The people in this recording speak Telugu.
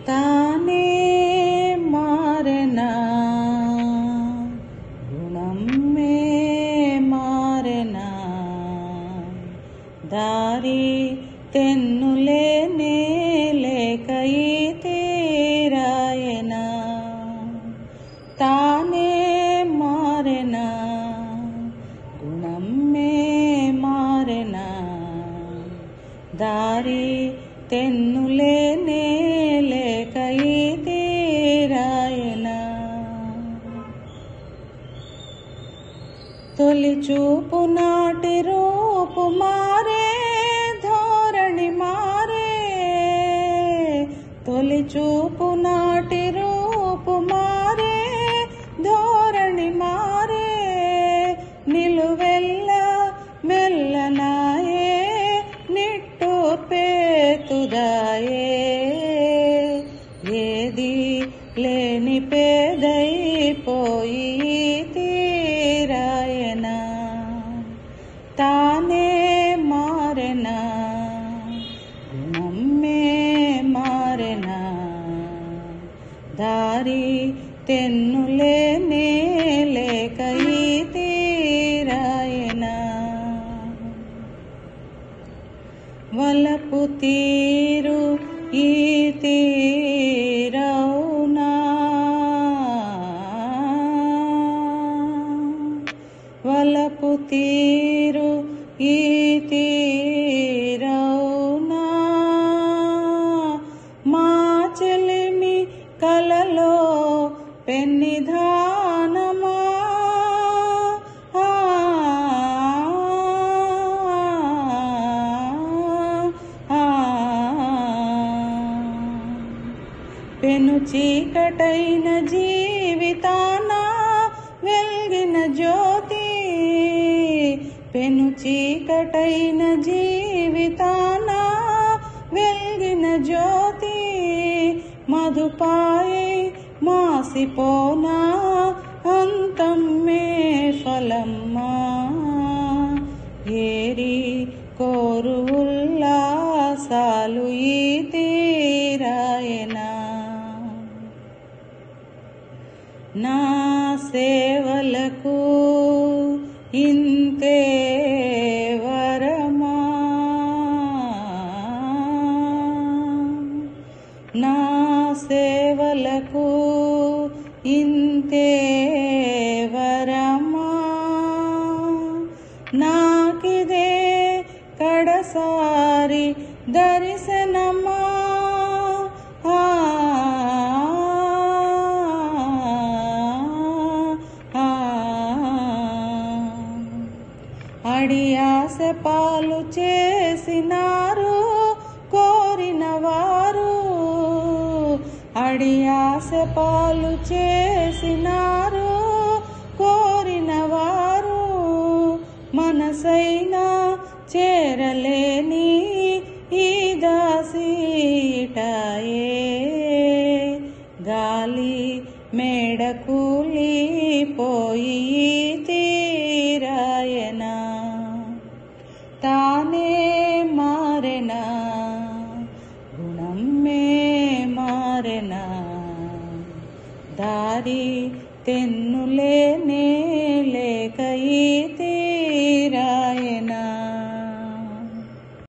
తానే మారెనా గుణమ్మే మారెనా దారి తెన్నులేనే లేకై తీరాయనా తానే మారెనా గుణమ్మే మారెనా దారి తెన్నులేనే లేకై తీరాయనా తొలి చూపు నాటి రూపు మారే ధోరణి మారే తొలి చూపు నాటి రూపు మారే ధోరణి మారే నిలువెల్ల మెల్లనాయే నిట్టూర్పే తుదాయే ఏది లేని పేదైపోయి తీరాయనా తానే మారెనా గుణమ్మే మారెనా దారి తెన్నులేనే లేకై తీరాయనా వలపు తీరు ఈ తీరౌనా వలపు తీరు ఈ తీరౌనా మా చెలిమి కలలో పెన్నిధానమా పెను చీకటైన జీవితాన వెలిగిన జ్యోతి పెను చీకటైన జీవితాన వెలిగిన జ్యోతి మధుపాయై మాసిపోనా అంతమ్మే ఫలమ్మా ఏరి కోరు ఉల్లాసాలు ఈ తీరాయనా నా సేవలకు ఇంతే వరమా నా సేవలకు ఇంతే వరమా నాకిదే కడసారి దర్శనమా అడియాస పాలు చేసినారు కోరిన వారు అడియాస పాలు చేసినారు కోరిన వారు మనసైనా చేరలేని ఈ దాసీటాయే గాలి మేడ కూలిపోయి తీరాయనా తానే మారెనా గుణమ్మే మారెనా దారి తెన్నులేనే